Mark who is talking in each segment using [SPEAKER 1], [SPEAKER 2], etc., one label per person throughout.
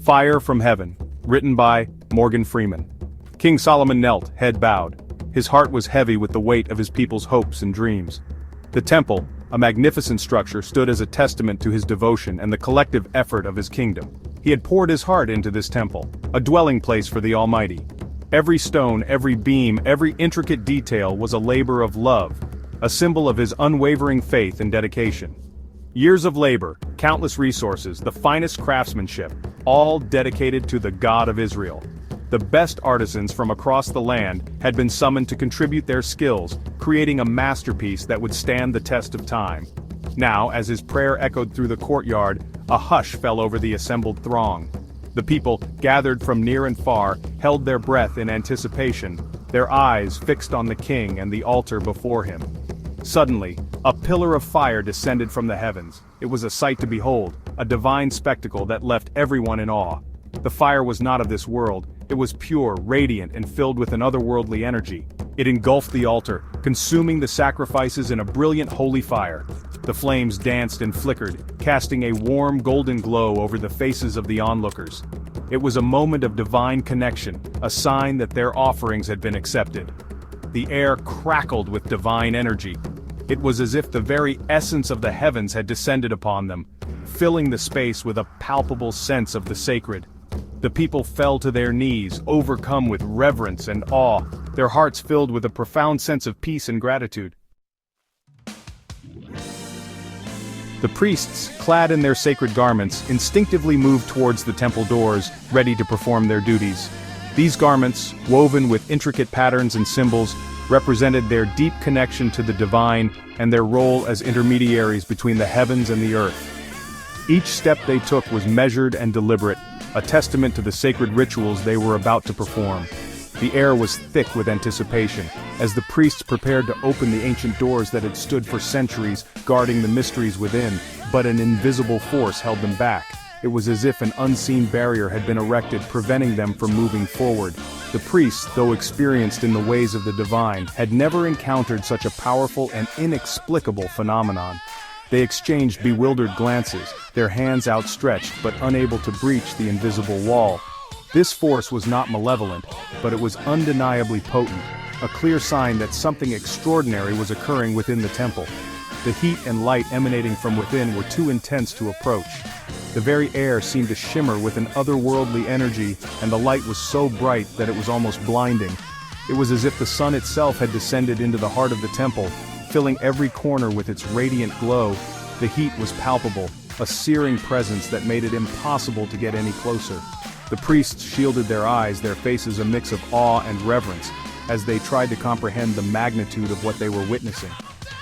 [SPEAKER 1] Fire from Heaven, written by Morgan Freeman. King Solomon knelt, head bowed. His heart was heavy with the weight of his people's hopes and dreams. The temple, a magnificent structure, stood as a testament to his devotion and the collective effort of his kingdom. He had poured his heart into this temple, a dwelling place for the Almighty. Every stone, every beam, every intricate detail was a labor of love, a symbol of his unwavering faith and dedication. Years of labor, countless resources, the finest craftsmanship, all dedicated to the God of Israel. The best artisans from across the land had been summoned to contribute their skills, creating a masterpiece that would stand the test of time. Now, as his prayer echoed through the courtyard, a hush fell over the assembled throng. The people, gathered from near and far, held their breath in anticipation, their eyes fixed on the king and the altar before him. Suddenly, a pillar of fire descended from the heavens. It was a sight to behold, a divine spectacle that left everyone in awe. The fire was not of this world, it was pure, radiant, and filled with an otherworldly energy. It engulfed the altar, consuming the sacrifices in a brilliant holy fire. The flames danced and flickered, casting a warm golden glow over the faces of the onlookers. It was a moment of divine connection, a sign that their offerings had been accepted. The air crackled with divine energy. It was as if the very essence of the heavens had descended upon them, filling the space with a palpable sense of the sacred. The people fell to their knees, overcome with reverence and awe, their hearts filled with a profound sense of peace and gratitude. The priests, clad in their sacred garments, instinctively moved towards the temple doors, ready to perform their duties. These garments, woven with intricate patterns and symbols, represented their deep connection to the divine and their role as intermediaries between the heavens and the earth. Each step they took was measured and deliberate, a testament to the sacred rituals they were about to perform. The air was thick with anticipation, as the priests prepared to open the ancient doors that had stood for centuries, guarding the mysteries within, but an invisible force held them back. It was as if an unseen barrier had been erected, preventing them from moving forward. The priests, though experienced in the ways of the divine, had never encountered such a powerful and inexplicable phenomenon. They exchanged bewildered glances, their hands outstretched but unable to breach the invisible wall. This force was not malevolent, but it was undeniably potent, a clear sign that something extraordinary was occurring within the temple. The heat and light emanating from within were too intense to approach. The very air seemed to shimmer with an otherworldly energy, and the light was so bright that it was almost blinding. It was as if the sun itself had descended into the heart of the temple, filling every corner with its radiant glow. The heat was palpable, a searing presence that made it impossible to get any closer. The priests shielded their eyes, their faces a mix of awe and reverence, as they tried to comprehend the magnitude of what they were witnessing.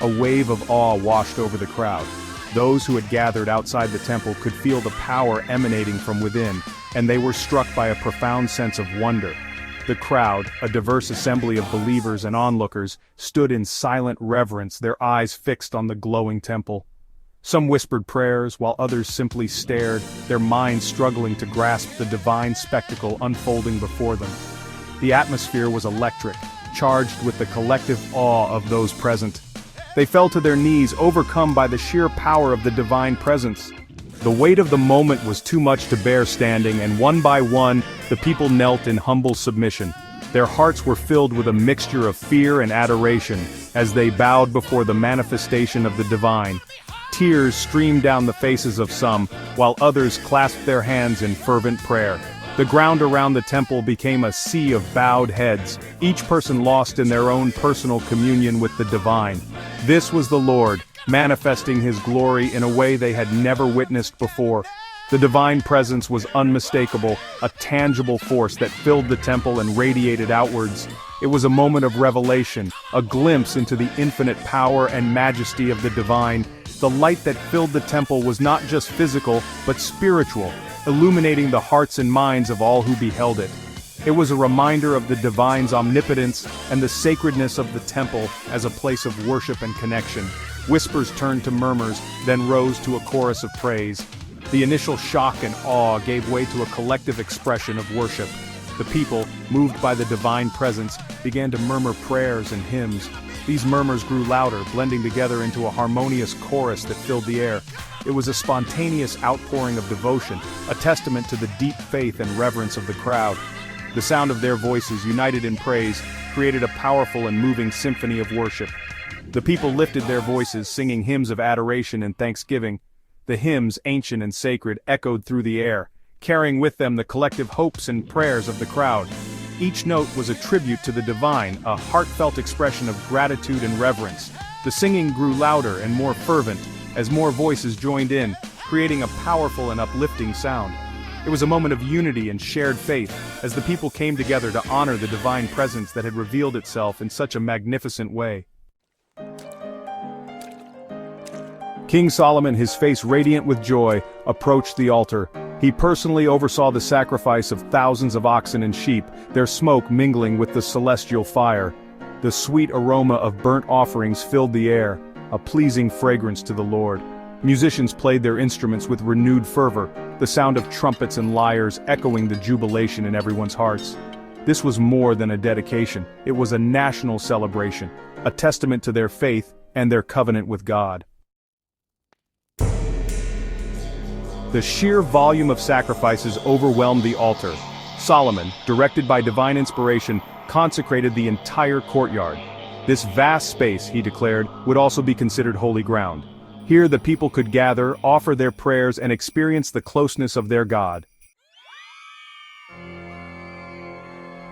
[SPEAKER 1] A wave of awe washed over the crowd. Those who had gathered outside the temple could feel the power emanating from within, and they were struck by a profound sense of wonder. The crowd, a diverse assembly of believers and onlookers, stood in silent reverence, their eyes fixed on the glowing temple. Some whispered prayers, while others simply stared, their minds struggling to grasp the divine spectacle unfolding before them. The atmosphere was electric, charged with the collective awe of those present. They fell to their knees, overcome by the sheer power of the divine presence. The weight of the moment was too much to bear standing, and one by one, the people knelt in humble submission. Their hearts were filled with a mixture of fear and adoration, as they bowed before the manifestation of the divine. Tears streamed down the faces of some, while others clasped their hands in fervent prayer. The ground around the temple became a sea of bowed heads, each person lost in their own personal communion with the divine. This was the Lord, manifesting his glory in a way they had never witnessed before. The divine presence was unmistakable, a tangible force that filled the temple and radiated outwards. It was a moment of revelation, a glimpse into the infinite power and majesty of the divine. The light that filled the temple was not just physical, but spiritual, illuminating the hearts and minds of all who beheld it. It was a reminder of the divine's omnipotence and the sacredness of the temple as a place of worship and connection. Whispers turned to murmurs, then rose to a chorus of praise. The initial shock and awe gave way to a collective expression of worship. The people, moved by the divine presence, began to murmur prayers and hymns. These murmurs grew louder, blending together into a harmonious chorus that filled the air. It was a spontaneous outpouring of devotion, a testament to the deep faith and reverence of the crowd. The sound of their voices, united in praise, created a powerful and moving symphony of worship. The people lifted their voices, singing hymns of adoration and thanksgiving. The hymns, ancient and sacred, echoed through the air, carrying with them the collective hopes and prayers of the crowd. Each note was a tribute to the divine, a heartfelt expression of gratitude and reverence. The singing grew louder and more fervent, as more voices joined in, creating a powerful and uplifting sound. It was a moment of unity and shared faith, as the people came together to honor the divine presence that had revealed itself in such a magnificent way. King Solomon, his face radiant with joy, approached the altar. He personally oversaw the sacrifice of thousands of oxen and sheep, their smoke mingling with the celestial fire. The sweet aroma of burnt offerings filled the air, a pleasing fragrance to the Lord. Musicians played their instruments with renewed fervor, the sound of trumpets and lyres echoing the jubilation in everyone's hearts. This was more than a dedication, it was a national celebration, a testament to their faith and their covenant with God. The sheer volume of sacrifices overwhelmed the altar. Solomon, directed by divine inspiration, consecrated the entire courtyard. This vast space, he declared, would also be considered holy ground. Here the people could gather, offer their prayers, and experience the closeness of their God.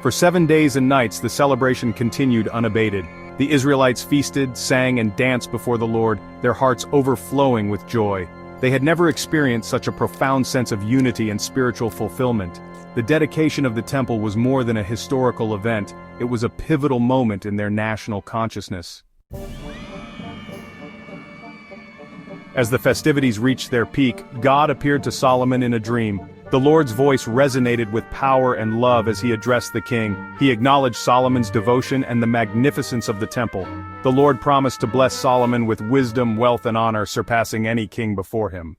[SPEAKER 1] For 7 days and nights the celebration continued unabated. The Israelites feasted, sang, and danced before the Lord, their hearts overflowing with joy. They had never experienced such a profound sense of unity and spiritual fulfillment. The dedication of the temple was more than a historical event, it was a pivotal moment in their national consciousness. As the festivities reached their peak, God appeared to Solomon in a dream. The Lord's voice resonated with power and love as he addressed the king. He acknowledged Solomon's devotion and the magnificence of the temple. The Lord promised to bless Solomon with wisdom, wealth, and honor surpassing any king before him.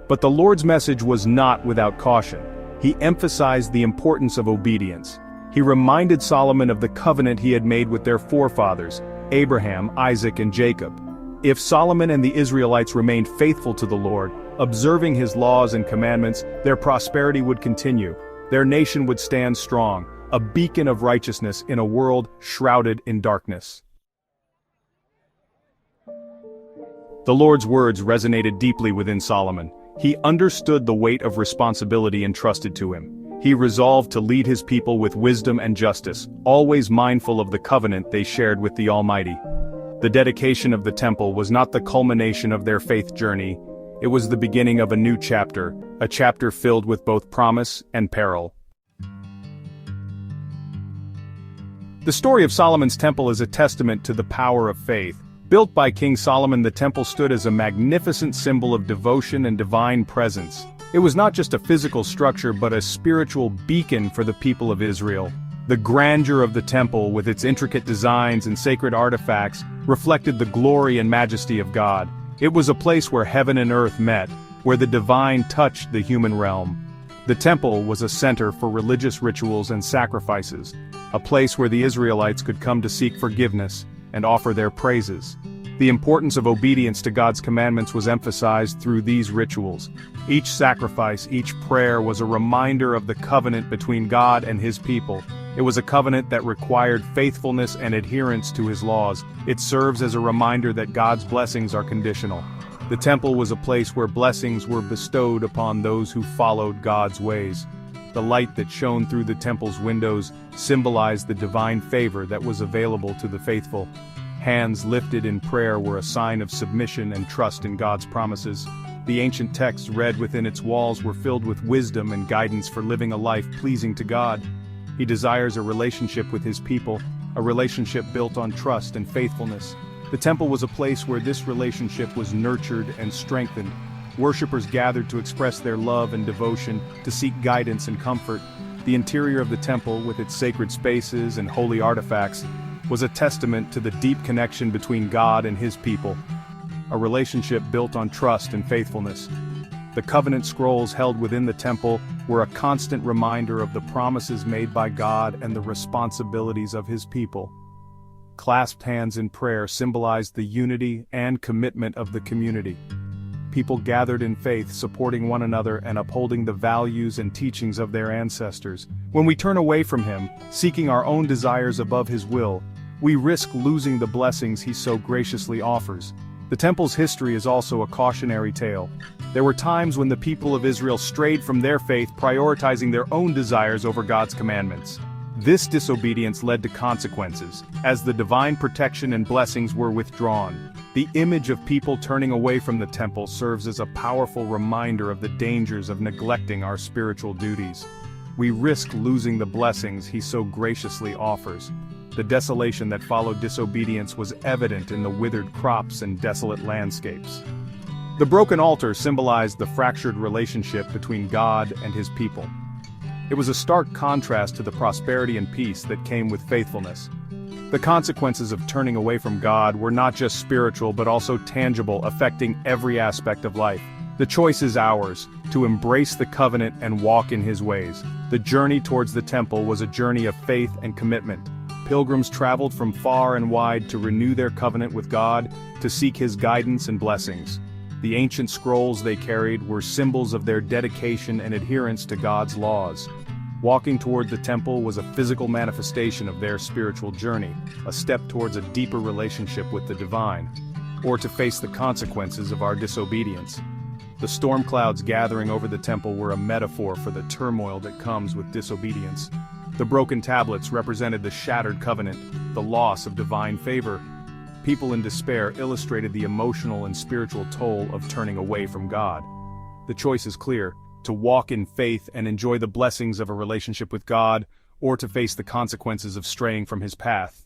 [SPEAKER 1] But the Lord's message was not without caution. He emphasized the importance of obedience. He reminded Solomon of the covenant he had made with their forefathers, Abraham, Isaac, and Jacob. If Solomon and the Israelites remained faithful to the Lord, observing his laws and commandments, their prosperity would continue. Their nation would stand strong, a beacon of righteousness in a world shrouded in darkness. The Lord's words resonated deeply within Solomon. He understood the weight of responsibility entrusted to him. He resolved to lead his people with wisdom and justice, always mindful of the covenant they shared with the Almighty. The dedication of the temple was not the culmination of their faith journey, it was the beginning of a new chapter, a chapter filled with both promise and peril. The story of Solomon's temple is a testament to the power of faith. Built by King Solomon, the temple stood as a magnificent symbol of devotion and divine presence. It was not just a physical structure but a spiritual beacon for the people of Israel. The grandeur of the temple, with its intricate designs and sacred artifacts, reflected the glory and majesty of God. It was a place where heaven and earth met, where the divine touched the human realm. The temple was a center for religious rituals and sacrifices, a place where the Israelites could come to seek forgiveness and offer their praises. The importance of obedience to God's commandments was emphasized through these rituals. Each sacrifice, each prayer was a reminder of the covenant between God and his people. It was a covenant that required faithfulness and adherence to his laws. It serves as a reminder that God's blessings are conditional. The temple was a place where blessings were bestowed upon those who followed God's ways. The light that shone through the temple's windows symbolized the divine favor that was available to the faithful. Hands lifted in prayer were a sign of submission and trust in God's promises. The ancient texts read within its walls were filled with wisdom and guidance for living a life pleasing to God. He desires a relationship with his people, a relationship built on trust and faithfulness. The temple was a place where this relationship was nurtured and strengthened. Worshippers gathered to express their love and devotion, to seek guidance and comfort. The interior of the temple, with its sacred spaces and holy artifacts, was a testament to the deep connection between God and his people, a relationship built on trust and faithfulness. The covenant scrolls held within the temple were a constant reminder of the promises made by God and the responsibilities of his people. clasped hands in prayer symbolized the unity and commitment of the community. People gathered in faith, supporting one another and upholding the values and teachings of their ancestors. When we turn away from Him, seeking our own desires above His will, we risk losing the blessings He so graciously offers. The temple's history is also a cautionary tale. There were times when the people of Israel strayed from their faith, prioritizing their own desires over God's commandments. This disobedience led to consequences, as the divine protection and blessings were withdrawn. The image of people turning away from the temple serves as a powerful reminder of the dangers of neglecting our spiritual duties. We risk losing the blessings He so graciously offers. The desolation that followed disobedience was evident in the withered crops and desolate landscapes. The broken altar symbolized the fractured relationship between God and His people. It was a stark contrast to the prosperity and peace that came with faithfulness. The consequences of turning away from God were not just spiritual but also tangible, affecting every aspect of life. The choice is ours, to embrace the covenant and walk in His ways. The journey towards the temple was a journey of faith and commitment. Pilgrims traveled from far and wide to renew their covenant with God, to seek His guidance and blessings. The ancient scrolls they carried were symbols of their dedication and adherence to God's laws. Walking toward the temple was a physical manifestation of their spiritual journey, a step towards a deeper relationship with the divine, or to face the consequences of our disobedience. The storm clouds gathering over the temple were a metaphor for the turmoil that comes with disobedience. The broken tablets represented the shattered covenant, the loss of divine favor. People in despair illustrated the emotional and spiritual toll of turning away from God. The choice is clear: to walk in faith and enjoy the blessings of a relationship with God, or to face the consequences of straying from His path.